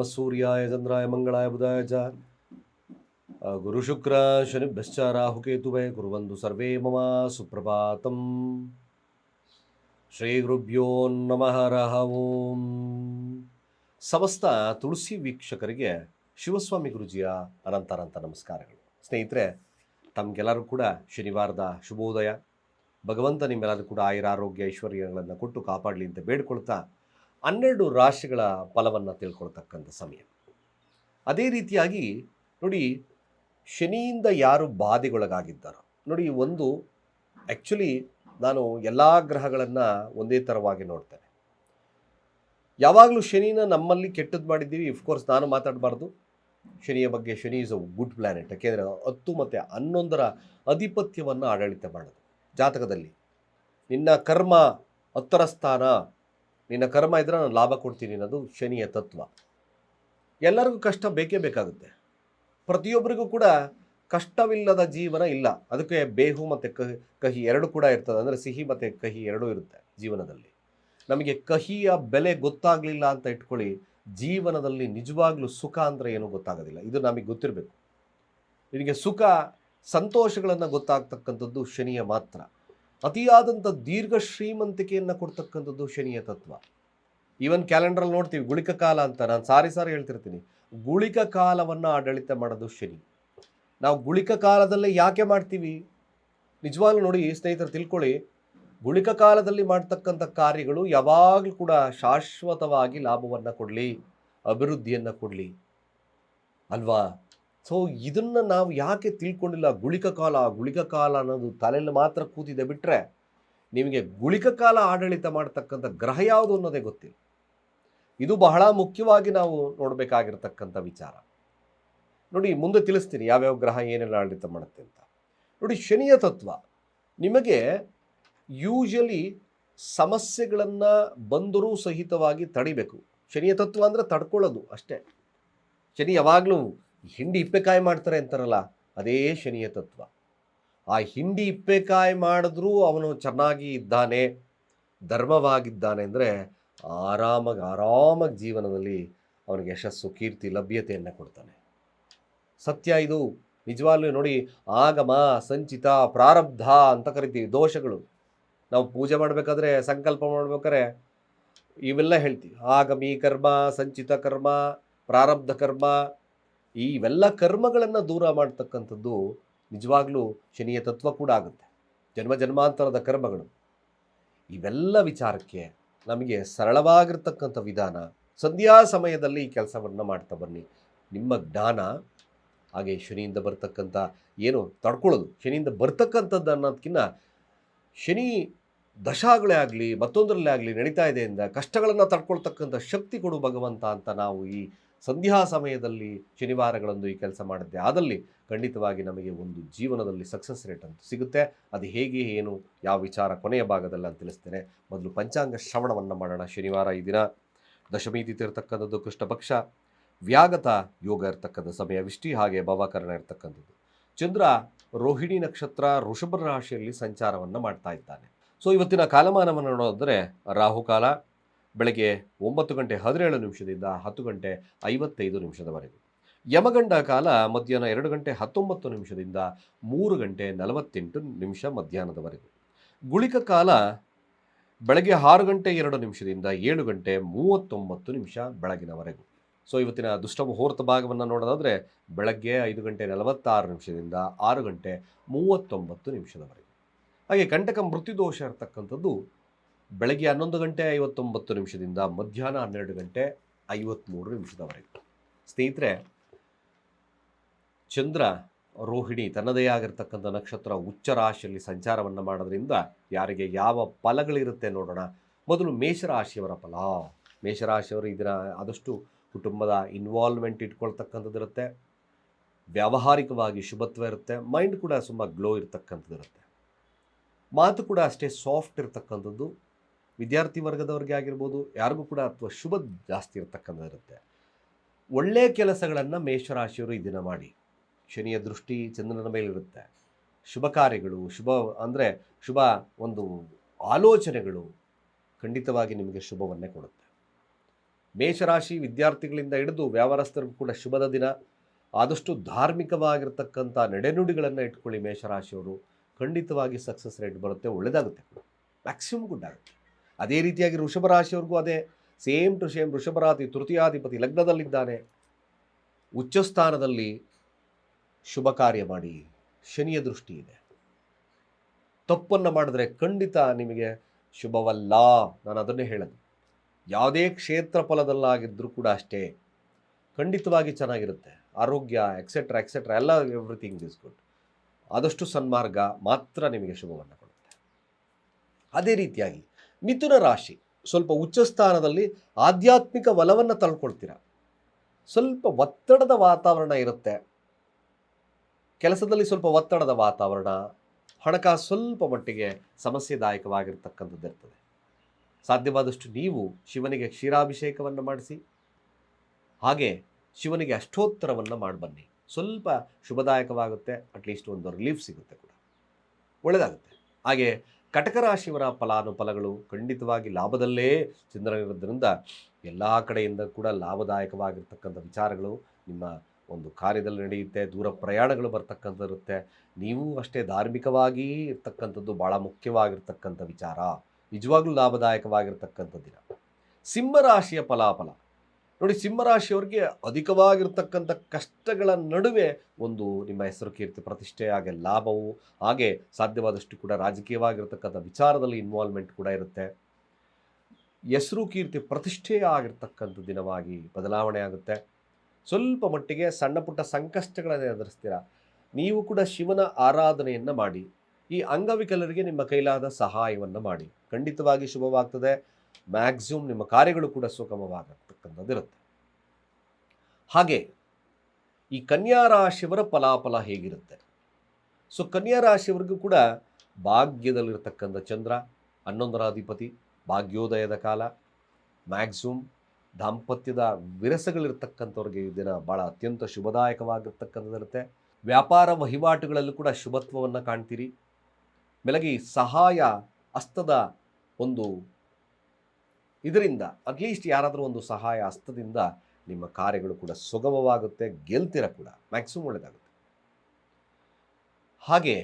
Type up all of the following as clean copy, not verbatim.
नमः सूर्याय चंद्राय मंगलाय बुधाय च गुरु शुक्र शनिभ्यश्च राहुकेतुवे कुर्वन्तु सर्वे मम सुप्रभातम ಶ್ರೀ ಗುರುಭ್ಯೋ ನಮಃ ಹರಃ ಓಂ. ಸಮಸ್ತ ತುಳಸಿ ವೀಕ್ಷಕರಿಗೆ ಶಿವಸ್ವಾಮಿ ಗುರುಜಿಯ ಅನಂತ ನಮಸ್ಕಾರಗಳು. ಸ್ನೇಹಿತರೆ, ತಮಗೆಲ್ಲರೂ ಕೂಡ ಶನಿವಾರದ ಶುಭೋದಯ. ಭಗವಂತ ನಿಮ್ಮೆಲ್ಲರೂ ಕೂಡ ಆಯುರಾರೋಗ್ಯ ಐಶ್ವರ್ಯಗಳನ್ನು ಕೊಟ್ಟು ಕಾಪಾಡಲಿ ಅಂತ ಬೇಡ್ಕೊಳ್ತಾ 12 ರಾಶಿಗಳ ಫಲವನ್ನು ತಿಳ್ಕೊಳ್ತಕ್ಕಂಥ ಸಮಯ. ಅದೇ ರೀತಿಯಾಗಿ ನೋಡಿ, ಶನಿಯಿಂದ ಯಾರು ಬಾಧೆಗೊಳಗಾಗಿದ್ದಾರೋ ನೋಡಿ, ಒಂದು ಆ್ಯಕ್ಚುಲಿ ನಾನು ಎಲ್ಲ ಗ್ರಹಗಳನ್ನು ಒಂದೇ ಥರವಾಗಿ ನೋಡ್ತೇನೆ. ಯಾವಾಗಲೂ ಶನಿನ ನಮ್ಮಲ್ಲಿ ಕೆಟ್ಟದ್ದು ಮಾಡಿದ್ದೀವಿ. ಅಫ್ಕೋರ್ಸ್ ನಾನು ಮಾತಾಡಬಾರ್ದು ಶನಿಯ ಬಗ್ಗೆ. Shani is a good planet. ಯಾಕೆಂದರೆ 10 ಮತ್ತು 11ರ ಅಧಿಪತ್ಯವನ್ನು ಆಡಳಿತ ಮಾಡೋದು ಜಾತಕದಲ್ಲಿ. ನಿನ್ನ ಕರ್ಮ 10ರ ಸ್ಥಾನ, ನಿನ್ನ ಕರ್ಮ ಇದ್ದರೆ ನಾನು ಲಾಭ ಕೊಡ್ತೀನಿ ಅನ್ನೋದು ಶನಿಯ ತತ್ವ. ಎಲ್ಲರಿಗೂ ಕಷ್ಟ ಬೇಕೇ ಬೇಕಾಗುತ್ತೆ. ಪ್ರತಿಯೊಬ್ಬರಿಗೂ ಕೂಡ ಕಷ್ಟವಿಲ್ಲದ ಜೀವನ ಇಲ್ಲ. ಅದಕ್ಕೆ ಬೇಹು ಮತ್ತು ಕಹಿ ಎರಡು ಕೂಡ ಇರ್ತದೆ. ಅಂದರೆ ಸಿಹಿ ಮತ್ತು ಕಹಿ ಎರಡೂ ಇರುತ್ತೆ ಜೀವನದಲ್ಲಿ. ನಮಗೆ ಕಹಿಯ ಬೆಲೆ ಗೊತ್ತಾಗಲಿಲ್ಲ ಅಂತ ಇಟ್ಕೊಳ್ಳಿ, ಜೀವನದಲ್ಲಿ ನಿಜವಾಗ್ಲೂ ಸುಖ ಅಂದರೆ ಏನೂ ಗೊತ್ತಾಗೋದಿಲ್ಲ. ಇದು ನಮಗೆ ಗೊತ್ತಿರಬೇಕು. ನಿನಗೆ ಸುಖ ಸಂತೋಷಗಳನ್ನು ಗೊತ್ತಾಗ್ತಕ್ಕಂಥದ್ದು ಶನಿಯ ಮಾತ್ರ. ಅತಿಯಾದಂಥ ದೀರ್ಘ ಶ್ರೀಮಂತಿಕೆಯನ್ನು ಕೊಡ್ತಕ್ಕಂಥದ್ದು ಶನಿಯ ತತ್ವ. ಈವನ್ ಕ್ಯಾಲೆಂಡ್ರಲ್ಲಿ ನೋಡ್ತೀವಿ ಗುಳಿಕ ಕಾಲ ಅಂತ. ನಾನು ಸಾರಿ ಹೇಳ್ತಿರ್ತೀನಿ, ಗುಳಿಕ ಕಾಲವನ್ನು ಆಡಳಿತ ಮಾಡೋದು ಶನಿ. ನಾವು ಗುಳಿಕ ಕಾಲದಲ್ಲೇ ಯಾಕೆ ಮಾಡ್ತೀವಿ? ನಿಜವಾಗ್ಲೂ ನೋಡಿ ಸ್ನೇಹಿತರು, ತಿಳ್ಕೊಳ್ಳಿ, ಗುಳಿಕ ಕಾಲದಲ್ಲಿ ಮಾಡ್ತಕ್ಕಂಥ ಕಾರ್ಯಗಳು ಯಾವಾಗಲೂ ಕೂಡ ಶಾಶ್ವತವಾಗಿ ಲಾಭವನ್ನು ಕೊಡಲಿ, ಅಭಿವೃದ್ಧಿಯನ್ನು ಕೊಡಲಿ ಅಲ್ವಾ? ಸೊ ಇದನ್ನು ನಾವು ಯಾಕೆ ತಿಳ್ಕೊಂಡಿಲ್ಲ? ಗುಳಿಕ ಕಾಲ ಅನ್ನೋದು ತಲೆಯಲ್ಲಿ ಮಾತ್ರ ಕೂತಿದೆ ಬಿಟ್ಟರೆ ನಿಮಗೆ ಗುಳಿಕ ಕಾಲ ಆಡಳಿತ ಮಾಡ್ತಕ್ಕಂಥ ಗ್ರಹ ಯಾವುದು ಅನ್ನೋದೇ ಗೊತ್ತಿಲ್ಲ. ಇದು ಬಹಳ ಮುಖ್ಯವಾಗಿ ನಾವು ನೋಡಬೇಕಾಗಿರ್ತಕ್ಕಂಥ ವಿಚಾರ. ನೋಡಿ, ಮುಂದೆ ತಿಳಿಸ್ತೀನಿ ಯಾವ್ಯಾವ ಗ್ರಹ ಏನೆಲ್ಲ ಆಡಳಿತ ಮಾಡುತ್ತೆ ಅಂತ. ನೋಡಿ, ಶನಿಯ ತತ್ವ ನಿಮಗೆ ಯೂಶಲಿ ಸಮಸ್ಯೆಗಳನ್ನು ಬಂದರೂ ಸಹಿತವಾಗಿ ತಡಿಬೇಕು. ಶನಿಯ ತತ್ವ ಅಂದರೆ ತಡ್ಕೊಳ್ಳೋದು ಅಷ್ಟೇ. ಶನಿ ಯಾವಾಗಲೂ ಹಿಂಡಿ ಇಪ್ಪೆಕಾಯಿ ಮಾಡ್ತಾರೆ ಅಂತಾರಲ್ಲ, ಅದೇ ಶನಿಯ ತತ್ವ. ಆ ಹಿಂಡಿ ಇಪ್ಪೆಕಾಯಿ ಮಾಡಿದ್ರೂ ಅವನು ಚೆನ್ನಾಗಿ ಇದ್ದಾನೆ, ಧರ್ಮವಾಗಿದ್ದಾನೆ ಅಂದರೆ ಆರಾಮಾಗಿ ಜೀವನದಲ್ಲಿ ಅವನಿಗೆ ಯಶಸ್ಸು, ಕೀರ್ತಿ, ಲಭ್ಯತೆಯನ್ನು ಕೊಡ್ತಾನೆ. ಸತ್ಯ ಇದು. ನಿಜವಾಗ್ಲೂ ನೋಡಿ, ಆಗಮ, ಸಂಚಿತ, ಪ್ರಾರಬ್ಧ ಅಂತ ಕರಿತೀವಿ. ದೋಷಗಳು ನಾವು ಪೂಜೆ ಮಾಡಬೇಕಾದ್ರೆ, ಸಂಕಲ್ಪ ಮಾಡ್ಬೇಕಾದ್ರೆ ಇವೆಲ್ಲ ಹೇಳ್ತೀವಿ. ಆಗಮಿ ಕರ್ಮ, ಸಂಚಿತ ಕರ್ಮ, ಪ್ರಾರಬ್ಧ ಕರ್ಮ, ಇವೆಲ್ಲ ಕರ್ಮಗಳನ್ನು ದೂರ ಮಾಡ್ತಕ್ಕಂಥದ್ದು ನಿಜವಾಗ್ಲೂ ಶನಿಯ ತತ್ವ ಕೂಡ ಆಗುತ್ತೆ. ಜನ್ಮಾಂತರದ ಕರ್ಮಗಳು. ಇವೆಲ್ಲ ವಿಚಾರಕ್ಕೆ ನಮಗೆ ಸರಳವಾಗಿರ್ತಕ್ಕಂಥ ವಿಧಾನ. ಸಂಧ್ಯಾ ಸಮಯದಲ್ಲಿ ಈ ಕೆಲಸವನ್ನು ಮಾಡ್ತಾ ಬನ್ನಿ. ನಿಮ್ಮ ಜ್ಞಾನ ಹಾಗೆ ಶನಿಯಿಂದ ಬರ್ತಕ್ಕಂಥ ಏನು ತಡ್ಕೊಳ್ಳೋದು, ಶನಿಯಿಂದ ಬರ್ತಕ್ಕಂಥದ್ದು ಅನ್ನೋದಕ್ಕಿಂತ ಶನಿ ದಶಾಗಳೇ ಆಗಲಿ ಮತ್ತೊಂದರಲ್ಲೇ ಆಗಲಿ ನಡೀತಾ ಇದೆ ಅಂದ ಕಷ್ಟಗಳನ್ನು ತಡ್ಕೊಳ್ತಕ್ಕಂಥ ಶಕ್ತಿ ಕೊಡು ಭಗವಂತ ಅಂತ ನಾವು ಈ ಸಂಧ್ಯಾ ಸಮಯದಲ್ಲಿ ಶನಿವಾರಗಳಂದು ಈ ಕೆಲಸ ಮಾಡಿದ್ದೆ ಆದಲ್ಲಿ ಖಂಡಿತವಾಗಿ ನಮಗೆ ಒಂದು ಜೀವನದಲ್ಲಿ ಸಕ್ಸಸ್ ರೇಟ್ ಅಂತ ಸಿಗುತ್ತೆ. ಅದು ಹೇಗೆ, ಏನು, ಯಾವ ವಿಚಾರ ಕೊನೆಯ ಭಾಗದಲ್ಲಿ ಅಂತ ತಿಳಿಸ್ತೇನೆ. ಮೊದಲು ಪಂಚಾಂಗ ಶ್ರವಣವನ್ನು ಮಾಡೋಣ. ಶನಿವಾರ ಈ ದಿನ ದಶಮಿ ತಿಥಿ ಇರತಕ್ಕಂಥದ್ದು, ಕೃಷ್ಣ ಪಕ್ಷ, ವ್ಯಾಗತ ಯೋಗ ಇರತಕ್ಕಂಥ ಸಮಯ, ವಿಷ್ಟಿ ಹಾಗೆ ಭವಕರಣ ಇರತಕ್ಕಂಥದ್ದು. ಚಂದ್ರ ರೋಹಿಣಿ ನಕ್ಷತ್ರ ವೃಷಭ ರಾಶಿಯಲ್ಲಿ ಸಂಚಾರವನ್ನು ಮಾಡ್ತಾ ಇದ್ದಾನೆ. ಸೊ ಇವತ್ತಿನ ಕಾಲಮಾನವನ್ನು ನೋಡೋದಾದರೆ ರಾಹುಕಾಲ ಬೆಳಗ್ಗೆ 9:17 10 ಗಂಟೆ 55 ನಿಮಿಷದವರೆಗೂ. ಯಮಗಂಡ ಕಾಲ ಮಧ್ಯಾಹ್ನ 2:19 3 ಗಂಟೆ 48 ಮಧ್ಯಾಹ್ನದವರೆಗೂ. ಗುಳಿಕ ಕಾಲ ಬೆಳಗ್ಗೆ 6:02 7 ಗಂಟೆ 39 ಬೆಳಗಿನವರೆಗೂ. ಸೊ ಇವತ್ತಿನ ದುಷ್ಟ ಮುಹೂರ್ತ ಭಾಗವನ್ನು ನೋಡೋದಾದರೆ ಬೆಳಗ್ಗೆ 5:46 6 ಗಂಟೆ 39 ಹಾಗೆ ಕಂಟಕ ಮೃತ್ಯುದೋಷ ಇರತಕ್ಕಂಥದ್ದು ಬೆಳಗ್ಗೆ 11:59 ಮಧ್ಯಾಹ್ನ 12:53 ಸ್ನೇಹಿತರೆ, ಚಂದ್ರ ರೋಹಿಣಿ ತನ್ನದೇ ಆಗಿರ್ತಕ್ಕಂಥ ನಕ್ಷತ್ರ ಉಚ್ಚ ರಾಶಿಯಲ್ಲಿ ಸಂಚಾರವನ್ನು ಮಾಡೋದ್ರಿಂದ ಯಾರಿಗೆ ಯಾವ ಫಲಗಳಿರುತ್ತೆ ನೋಡೋಣ. ಮೊದಲು ಮೇಷರಾಶಿಯವರ ಫಲ. ಮೇಷರಾಶಿಯವರು ಇದನ್ನು ಆದಷ್ಟು ಕುಟುಂಬದ ಇನ್ವಾಲ್ವ್ಮೆಂಟ್ ಇಟ್ಕೊಳ್ತಕ್ಕಂಥದ್ದು ಇರುತ್ತೆ. ವ್ಯಾವಹಾರಿಕವಾಗಿ ಶುಭತ್ವ ಇರುತ್ತೆ. ಮೈಂಡ್ ಕೂಡ ತುಂಬ ಗ್ಲೋ ಇರ್ತಕ್ಕಂಥದ್ದು ಇರುತ್ತೆ. ಮಾತು ಕೂಡ ಅಷ್ಟೇ ಸಾಫ್ಟ್ ಇರ್ತಕ್ಕಂಥದ್ದು. ವಿದ್ಯಾರ್ಥಿ ವರ್ಗದವ್ರಿಗೆ ಆಗಿರ್ಬೋದು, ಯಾರಿಗೂ ಕೂಡ ಅಥವಾ ಶುಭ ಜಾಸ್ತಿ ಇರ್ತಕ್ಕಂಥದ್ದು ಇರುತ್ತೆ. ಒಳ್ಳೆಯ ಕೆಲಸಗಳನ್ನು ಮೇಷರಾಶಿಯವರು ಈ ದಿನ ಮಾಡಿ. ಶನಿಯ ದೃಷ್ಟಿ ಚಂದ್ರನ ಮೇಲಿರುತ್ತೆ. ಶುಭ ಕಾರ್ಯಗಳು, ಶುಭ ಒಂದು ಆಲೋಚನೆಗಳು ಖಂಡಿತವಾಗಿ ನಿಮಗೆ ಶುಭವನ್ನೇ ಕೊಡುತ್ತೆ. ಮೇಷರಾಶಿ ವಿದ್ಯಾರ್ಥಿಗಳಿಂದ ಹಿಡಿದು ವ್ಯವಹಾರಸ್ಥರಿಗೂ ಕೂಡ ಶುಭದ ದಿನ. ಆದಷ್ಟು ಧಾರ್ಮಿಕವಾಗಿರ್ತಕ್ಕಂಥ ನಡೆನುಡಿಗಳನ್ನು ಇಟ್ಕೊಳ್ಳಿ ಮೇಷರಾಶಿಯವರು. ಖಂಡಿತವಾಗಿ ಸಕ್ಸಸ್ ರೇಟ್ ಬರುತ್ತೆ, ಒಳ್ಳೆಯದಾಗುತ್ತೆ, ಮ್ಯಾಕ್ಸಿಮಮ್ ಗುಡ್ ಆಗುತ್ತೆ. ಅದೇ ರೀತಿಯಾಗಿ ವೃಷಭ ರಾಶಿಯವ್ರಿಗೂ ಅದೇ ಸೇಮ್ ಟು ಸೇಮ್. ವೃಷಭರಾಶಿ ತೃತೀಯಾಧಿಪತಿ ಲಗ್ನದಲ್ಲಿದ್ದಾನೆ, ಉಚ್ಚ ಸ್ಥಾನದಲ್ಲಿ. ಶುಭ ಕಾರ್ಯ ಮಾಡಿ, ಶನಿಯ ದೃಷ್ಟಿ ಇದೆ. ತಪ್ಪನ್ನು ಮಾಡಿದ್ರೆ ಖಂಡಿತ ನಿಮಗೆ ಶುಭವಲ್ಲ. ನಾನು ಅದನ್ನೇ ಹೇಳೋದು. ಯಾವುದೇ ಕ್ಷೇತ್ರ ಫಲದಲ್ಲಾಗಿದ್ದರೂ ಕೂಡ ಅಷ್ಟೇ, ಖಂಡಿತವಾಗಿ ಚೆನ್ನಾಗಿರುತ್ತೆ. ಆರೋಗ್ಯ ಎಕ್ಸೆಟ್ರಾ ಎಕ್ಸೆಟ್ರಾ ಎಲ್ಲ ಎವ್ರಿಥಿಂಗ್ ಇಸ್ ಗುಡ್. ಆದಷ್ಟು ಸನ್ಮಾರ್ಗ ಮಾತ್ರ ನಿಮಗೆ ಶುಭವನ್ನು ಕೊಡುತ್ತೆ. ಅದೇ ರೀತಿಯಾಗಿ ಮಿಥುನ ರಾಶಿ ಸ್ವಲ್ಪ ಉಚ್ಚ ಸ್ಥಾನದಲ್ಲಿ ಆಧ್ಯಾತ್ಮಿಕ ಒಲವನ್ನು ತಳ್ಕೊಳ್ತೀರ. ಸ್ವಲ್ಪ ಒತ್ತಡದ ವಾತಾವರಣ ಇರುತ್ತೆ, ಕೆಲಸದಲ್ಲಿ ಸ್ವಲ್ಪ ಒತ್ತಡದ ವಾತಾವರಣ, ಹಣಕಾಸು ಸ್ವಲ್ಪ ಮಟ್ಟಿಗೆ ಸಮಸ್ಯೆದಾಯಕವಾಗಿರ್ತಕ್ಕಂಥದ್ದು ಇರ್ತದೆ. ಸಾಧ್ಯವಾದಷ್ಟು ನೀವು ಶಿವನಿಗೆ ಕ್ಷೀರಾಭಿಷೇಕವನ್ನು ಮಾಡಿಸಿ, ಹಾಗೆ ಶಿವನಿಗೆ ಅಷ್ಟೋತ್ತರವನ್ನು ಮಾಡಿಬನ್ನಿ. ಸ್ವಲ್ಪ ಶುಭದಾಯಕವಾಗುತ್ತೆ, ಅಟ್ಲೀಸ್ಟ್ ಒಂದು ರಿಲೀಫ್ ಸಿಗುತ್ತೆ ಕೂಡ, ಒಳ್ಳೆಯದಾಗುತ್ತೆ. ಹಾಗೆ ಕಟಕ ರಾಶಿಯವರ ಫಲಾನುಫಲಗಳು ಖಂಡಿತವಾಗಿ ಲಾಭದಲ್ಲೇ ಚಂದ್ರನಿರೋದ್ರಿಂದ ಎಲ್ಲ ಕಡೆಯಿಂದ ಕೂಡ ಲಾಭದಾಯಕವಾಗಿರ್ತಕ್ಕಂಥ ವಿಚಾರಗಳು ನಿಮ್ಮ ಒಂದು ಕಾರ್ಯದಲ್ಲಿ ನಡೆಯುತ್ತೆ. ದೂರ ಪ್ರಯಾಣಗಳು ಬರ್ತಕ್ಕಂಥದ್ದಿರುತ್ತೆ. ನೀವು ಅಷ್ಟೇ ಧಾರ್ಮಿಕವಾಗಿ ಇರ್ತಕ್ಕಂಥದ್ದು ಭಾಳ ಮುಖ್ಯವಾಗಿರ್ತಕ್ಕಂಥ ವಿಚಾರ. ನಿಜವಾಗ್ಲೂ ಲಾಭದಾಯಕವಾಗಿರ್ತಕ್ಕಂಥ ದಿನ. ಸಿಂಹರಾಶಿಯ ಫಲಾಫಲ ನೋಡಿ, ಸಿಂಹರಾಶಿಯವ್ರಿಗೆ ಅಧಿಕವಾಗಿರ್ತಕ್ಕಂಥ ಕಷ್ಟಗಳ ನಡುವೆ ಒಂದು ನಿಮ್ಮ ಹೆಸರು ಕೀರ್ತಿ ಪ್ರತಿಷ್ಠೆ, ಹಾಗೆ ಲಾಭವು, ಹಾಗೆ ಸಾಧ್ಯವಾದಷ್ಟು ಕೂಡ ರಾಜಕೀಯವಾಗಿರ್ತಕ್ಕಂಥ ವಿಚಾರದಲ್ಲಿ ಇನ್ವಾಲ್ವ್ಮೆಂಟ್ ಕೂಡ ಇರುತ್ತೆ. ಹೆಸರು ಕೀರ್ತಿ ಪ್ರತಿಷ್ಠೆ ಆಗಿರ್ತಕ್ಕಂಥ ದಿನವಾಗಿ ಬದಲಾವಣೆ ಆಗುತ್ತೆ. ಸ್ವಲ್ಪ ಮಟ್ಟಿಗೆ ಸಣ್ಣ ಪುಟ್ಟ ಸಂಕಷ್ಟಗಳನ್ನು ಎದುರಿಸ್ತೀರ. ನೀವು ಕೂಡ ಶಿವನ ಆರಾಧನೆಯನ್ನು ಮಾಡಿ, ಈ ಅಂಗವಿಕಲರಿಗೆ ನಿಮ್ಮ ಕೈಲಾದ ಸಹಾಯವನ್ನು ಮಾಡಿ. ಖಂಡಿತವಾಗಿ ಶುಭವಾಗ್ತದೆ. ಮ್ಯಾಕ್ಸಿಮಮ್ ನಿಮ್ಮ ಕಾರ್ಯಗಳು ಕೂಡ ಸುಗಮವಾಗತಕ್ಕಂಥದ್ದಿರುತ್ತೆ. ಹಾಗೆ ಈ ಕನ್ಯಾ ರಾಶಿಯವರ ಫಲಾಫಲ ಹೇಗಿರುತ್ತೆ? ಸೊ ಕನ್ಯಾ ರಾಶಿಯವರಿಗೂ ಕೂಡ ಭಾಗ್ಯದಲ್ಲಿರ್ತಕ್ಕಂಥ ಚಂದ್ರ 11ರ ಅಧಿಪತಿ, ಭಾಗ್ಯೋದಯದ ಕಾಲ. ಮ್ಯಾಕ್ಸಿಮಮ್ ದಾಂಪತ್ಯದ ವಿರಸಗಳಿರ್ತಕ್ಕಂಥವ್ರಿಗೆ ಈ ದಿನ ಭಾಳ ಅತ್ಯಂತ ಶುಭದಾಯಕವಾಗಿರ್ತಕ್ಕಂಥದ್ದಿರುತ್ತೆ. ವ್ಯಾಪಾರ ವಹಿವಾಟುಗಳಲ್ಲೂ ಕೂಡ ಶುಭತ್ವವನ್ನು ಕಾಣ್ತೀರಿ. ಬೆಳಗ್ಗೆ ಸಹಾಯ ಹಸ್ತದ ಒಂದು ಇದರಿಂದ, ಅಟ್ಲೀಸ್ಟ್ ಯಾರಾದರೂ ಒಂದು ಸಹಾಯ ಹಸ್ತದಿಂದ ನಿಮ್ಮ ಕಾರ್ಯಗಳು ಕೂಡ ಸುಗಮವಾಗುತ್ತೆ, ಗೆಲ್ತೀರ ಕೂಡ, ಮ್ಯಾಕ್ಸಿಮಮ್ ಒಳ್ಳೆಯದಾಗುತ್ತೆ. ಹಾಗೆ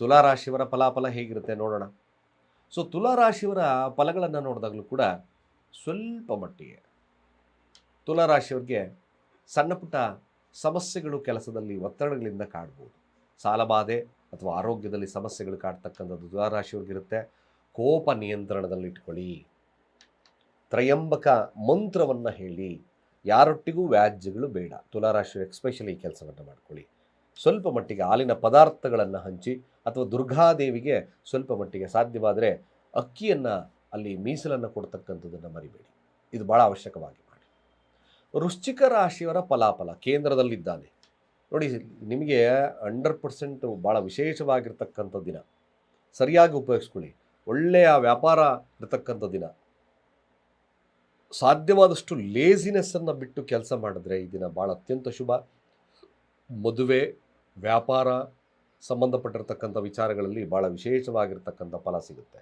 ತುಲಾರಾಶಿಯವರ ಫಲಾಫಲ ಹೇಗಿರುತ್ತೆ ನೋಡೋಣ. ಸೊ ತುಲಾರಾಶಿಯವರ ಫಲಗಳನ್ನು ನೋಡಿದಾಗಲೂ ಕೂಡ ಸ್ವಲ್ಪ ಮಟ್ಟಿಗೆ ತುಲಾರಾಶಿಯವ್ರಿಗೆ ಸಣ್ಣ ಪುಟ್ಟ ಸಮಸ್ಯೆಗಳು, ಕೆಲಸದಲ್ಲಿ ಒತ್ತಡಗಳಿಂದ ಕಾಡ್ಬೋದು. ಸಾಲಬಾಧೆ ಅಥವಾ ಆರೋಗ್ಯದಲ್ಲಿ ಸಮಸ್ಯೆಗಳು ಕಾಡ್ತಕ್ಕಂಥದ್ದು ತುಲಾರಾಶಿಯವ್ರಿಗಿರುತ್ತೆ. ಕೋಪ ನಿಯಂತ್ರಣದಲ್ಲಿ ಇಟ್ಕೊಳ್ಳಿ. ತ್ರಯಂಬಕ ಮಂತ್ರವನ್ನು ಹೇಳಿ. ಯಾರೊಟ್ಟಿಗೂ ವ್ಯಾಜ್ಯಗಳು ಬೇಡ. ತುಲಾರಾಶಿ ಎಕ್ಸ್ಪೆಷಲಿ ಈ ಕೆಲಸವನ್ನು ಮಾಡ್ಕೊಳ್ಳಿ. ಸ್ವಲ್ಪ ಮಟ್ಟಿಗೆ ಹಾಲಿನ ಪದಾರ್ಥಗಳನ್ನು ಹಂಚಿ, ಅಥವಾ ದುರ್ಗಾದೇವಿಗೆ ಸ್ವಲ್ಪ ಮಟ್ಟಿಗೆ ಸಾಧ್ಯವಾದರೆ ಅಕ್ಕಿಯನ್ನು ಅಲ್ಲಿ ಮೀಸಲನ್ನು ಕೊಡ್ತಕ್ಕಂಥದ್ದನ್ನು ಮರಿಬೇಡಿ. ಇದು ಭಾಳ ಅವಶ್ಯಕವಾಗಿ ಮಾಡಿ. ವೃಶ್ಚಿಕ ರಾಶಿಯವರ ಫಲಾಫಲ ಕೇಂದ್ರದಲ್ಲಿದ್ದಾನೆ ನೋಡಿ. ನಿಮಗೆ 100% ಭಾಳ ವಿಶೇಷವಾಗಿರ್ತಕ್ಕಂಥ ದಿನ. ಸರಿಯಾಗಿ ಉಪಯೋಗಿಸ್ಕೊಳ್ಳಿ. ಒಳ್ಳೆಯ ವ್ಯಾಪಾರ ಇರತಕ್ಕಂಥ ದಿನ. ಸಾಧ್ಯವಾದಷ್ಟು ಲೇಸಿನೆಸ್ಸನ್ನು ಬಿಟ್ಟು ಕೆಲಸ ಮಾಡಿದ್ರೆ ಈ ದಿನ ಭಾಳ ಅತ್ಯಂತ ಶುಭ. ಮದುವೆ, ವ್ಯಾಪಾರ ಸಂಬಂಧಪಟ್ಟಿರ್ತಕ್ಕಂಥ ವಿಚಾರಗಳಲ್ಲಿ ಭಾಳ ವಿಶೇಷವಾಗಿರ್ತಕ್ಕಂಥ ಫಲ ಸಿಗುತ್ತೆ.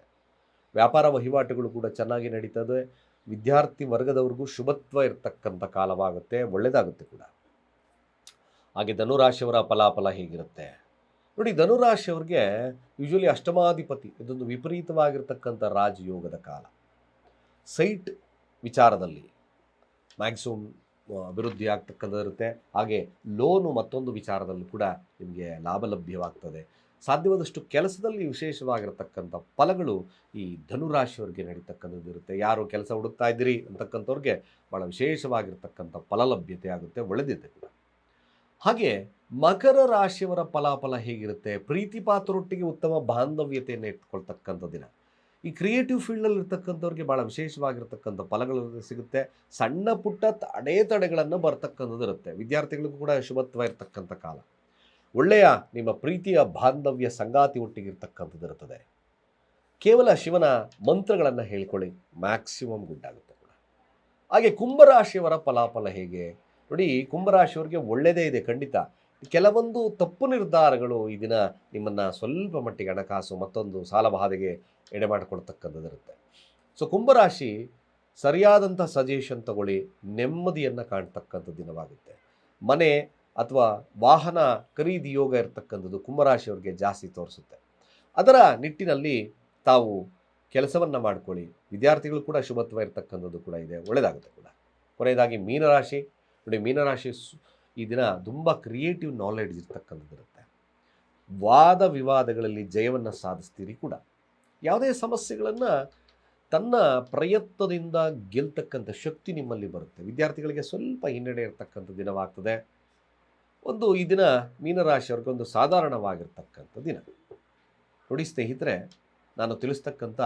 ವ್ಯಾಪಾರ ವಹಿವಾಟುಗಳು ಕೂಡ ಚೆನ್ನಾಗಿ ನಡೀತದೆ. ವಿದ್ಯಾರ್ಥಿ ವರ್ಗದವ್ರಿಗೂ ಶುಭತ್ವ ಇರತಕ್ಕಂಥ ಕಾಲವಾಗುತ್ತೆ, ಒಳ್ಳೆಯದಾಗುತ್ತೆ ಕೂಡ. ಹಾಗೆ ಧನುರಾಶಿಯವರ ಫಲಾಫಲ ಹೇಗಿರುತ್ತೆ ನೋಡಿ. ಧನುರಾಶಿಯವ್ರಿಗೆ ಯೂಶ್ವಲಿ ಅಷ್ಟಮಾಧಿಪತಿ, ಇದೊಂದು ವಿಪರೀತವಾಗಿರ್ತಕ್ಕಂಥ ರಾಜಯೋಗದ ಕಾಲ. ಸೈಟ್ ವಿಚಾರದಲ್ಲಿ ಮ್ಯಾಕ್ಸಿಮಮ್ ಅಭಿವೃದ್ಧಿ ಆಗ್ತಕ್ಕಂಥದ್ದಿರುತ್ತೆ. ಹಾಗೆ ಲೋನು ಮತ್ತೊಂದು ವಿಚಾರದಲ್ಲೂ ಕೂಡ ನಿಮಗೆ ಲಾಭ ಲಭ್ಯವಾಗ್ತದೆ. ಸಾಧ್ಯವಾದಷ್ಟು ಕೆಲಸದಲ್ಲಿ ವಿಶೇಷವಾಗಿರ್ತಕ್ಕಂಥ ಫಲಗಳು ಈ ಧನುರಾಶಿಯವರಿಗೆ ನಡೀತಕ್ಕಂಥದ್ದಿರುತ್ತೆ. ಯಾರು ಕೆಲಸ ಹುಡುಕ್ತಾ ಇದ್ದೀರಿ ಅಂತಕ್ಕಂಥವ್ರಿಗೆ ಭಾಳ ವಿಶೇಷವಾಗಿರ್ತಕ್ಕಂಥ ಫಲಲಭ್ಯತೆ ಆಗುತ್ತೆ, ಒಳ್ಳೆದಿದೆ ಕೂಡ. ಹಾಗೆ ಮಕರ ರಾಶಿಯವರ ಫಲಾಫಲ ಹೇಗಿರುತ್ತೆ? ಪ್ರೀತಿ ಪಾತ್ರರೊಟ್ಟಿಗೆ ಉತ್ತಮ ಬಾಂಧವ್ಯತೆಯನ್ನು ಇಟ್ಕೊಳ್ತಕ್ಕಂಥ ದಿನ. ಈ ಕ್ರಿಯೇಟಿವ್ ಫೀಲ್ಡಲ್ಲಿ ಇರ್ತಕ್ಕಂಥವ್ರಿಗೆ ಭಾಳ ವಿಶೇಷವಾಗಿರ್ತಕ್ಕಂಥ ಫಲಗಳು ಸಿಗುತ್ತೆ. ಸಣ್ಣ ಪುಟ್ಟ ಅಡೆತಡೆಗಳನ್ನು ಬರ್ತಕ್ಕಂಥದ್ದಿರುತ್ತೆ. ವಿದ್ಯಾರ್ಥಿಗಳಿಗೂ ಕೂಡ ಶುಭತ್ವ ಇರ್ತಕ್ಕಂಥ ಕಾಲ. ಒಳ್ಳೆಯ ನಿಮ್ಮ ಪ್ರೀತಿಯ ಬಾಂಧವ್ಯ ಸಂಗಾತಿ ಒಟ್ಟಿಗಿರ್ತಕ್ಕಂಥದ್ದಿರುತ್ತದೆ. ಕೇವಲ ಶಿವನ ಮಂತ್ರಗಳನ್ನು ಹೇಳ್ಕೊಳ್ಳಿ, ಮ್ಯಾಕ್ಸಿಮಮ್ ಗುಡ್ ಆಗುತ್ತೆ ಕೂಡ. ಹಾಗೆ ಕುಂಭರಾಶಿಯವರ ಫಲಾಫಲ ಹೇಗೆ ನೋಡಿ. ಕುಂಭರಾಶಿಯವರಿಗೆ ಒಳ್ಳೆಯದೇ ಇದೆ ಖಂಡಿತ. ಕೆಲವೊಂದು ತಪ್ಪು ನಿರ್ಧಾರಗಳು ಈ ದಿನ ನಿಮ್ಮನ್ನು ಸ್ವಲ್ಪ ಮಟ್ಟಿಗೆ ಹಣಕಾಸು ಮತ್ತೊಂದು ಸಾಲಬಾಧೆಗೆ ಎಡೆ ಮಾಡಿಕೊಡ್ತಕ್ಕಂಥದ್ದಿರುತ್ತೆ. ಸೊ ಕುಂಭರಾಶಿ ಸರಿಯಾದಂಥ ಸಜೆಷನ್ ತಗೊಳ್ಳಿ, ನೆಮ್ಮದಿಯನ್ನು ಕಾಣ್ತಕ್ಕಂಥ ದಿನವಾಗುತ್ತೆ. ಮನೆ ಅಥವಾ ವಾಹನ ಖರೀದಿ ಯೋಗ ಇರತಕ್ಕಂಥದ್ದು ಕುಂಭರಾಶಿಯವರಿಗೆ ಜಾಸ್ತಿ ತೋರಿಸುತ್ತೆ. ಅದರ ನಿಟ್ಟಿನಲ್ಲಿ ತಾವು ಕೆಲಸವನ್ನು ಮಾಡ್ಕೊಳ್ಳಿ. ವಿದ್ಯಾರ್ಥಿಗಳು ಕೂಡ ಶುಭತ್ವ ಇರತಕ್ಕಂಥದ್ದು ಕೂಡ ಇದೆ, ಒಳ್ಳೆಯದಾಗುತ್ತೆ ಕೂಡ. ಕೊನೆಯದಾಗಿ ಮೀನರಾಶಿ ನೋಡಿ, ಮೀನರಾಶಿ ಈ ದಿನ ತುಂಬ ಕ್ರಿಯೇಟಿವ್ ನಾಲೆಡ್ಜ್ ಇರ್ತಕ್ಕಂಥದ್ದಿರುತ್ತೆ. ವಾದ ವಿವಾದಗಳಲ್ಲಿ ಜಯವನ್ನು ಸಾಧಿಸ್ತೀರಿ ಕೂಡ. ಯಾವುದೇ ಸಮಸ್ಯೆಗಳನ್ನು ತನ್ನ ಪ್ರಯತ್ನದಿಂದ ಗೆಲ್ತಕ್ಕಂಥ ಶಕ್ತಿ ನಿಮ್ಮಲ್ಲಿ ಬರುತ್ತೆ. ವಿದ್ಯಾರ್ಥಿಗಳಿಗೆ ಸ್ವಲ್ಪ ಹಿನ್ನಡೆ ಇರತಕ್ಕಂಥ ದಿನವಾಗ್ತದೆ. ಈ ದಿನ ಮೀನರಾಶಿಯವ್ರಿಗೆ ಒಂದು ಸಾಧಾರಣವಾಗಿರ್ತಕ್ಕಂಥ ದಿನ. ನೋಡಿ ಸ್ನೇಹಿತರೆ, ನಾನು ತಿಳಿಸ್ತಕ್ಕಂಥ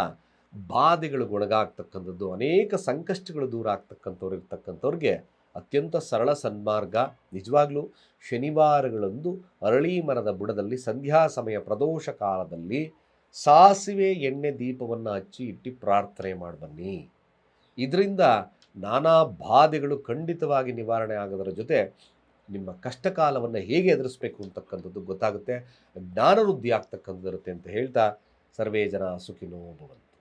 ಬಾಧೆಗಳು ಒಳಗಾಗ್ತಕ್ಕಂಥದ್ದು, ಅನೇಕ ಸಂಕಷ್ಟಗಳು ದೂರ ಆಗ್ತಕ್ಕಂಥವ್ರು ಇರ್ತಕ್ಕಂಥವ್ರಿಗೆ ಅತ್ಯಂತ ಸರಳ ಸನ್ಮಾರ್ಗ. ನಿಜವಾಗ್ಲೂ ಶನಿವಾರಗಳಂದು ಅರಳಿ ಮರದ ಬುಡದಲ್ಲಿ ಸಂಧ್ಯಾ ಸಮಯ ಪ್ರದೋಷ ಕಾಲದಲ್ಲಿ ಸಾಸಿವೆ ಎಣ್ಣೆ ದೀಪವನ್ನು ಹಚ್ಚಿ ಇಟ್ಟು ಪ್ರಾರ್ಥನೆ ಮಾಡಿ ಬನ್ನಿ. ಇದರಿಂದ ನಾನಾ ಬಾಧೆಗಳು ಖಂಡಿತವಾಗಿ ನಿವಾರಣೆ ಆಗೋದರ ಜೊತೆ ನಿಮ್ಮ ಕಷ್ಟಕಾಲವನ್ನು ಹೇಗೆ ಎದುರಿಸಬೇಕು ಅಂತಕ್ಕಂಥದ್ದು ಗೊತ್ತಾಗುತ್ತೆ, ಜ್ಞಾನವೃದ್ಧಿ ಆಗ್ತಕ್ಕಂಥದ್ದು ಇರುತ್ತೆ ಅಂತ ಹೇಳ್ತಾ ಸರ್ವೇ ಜನ ಸುಖಿನೋ ಭವಂತು.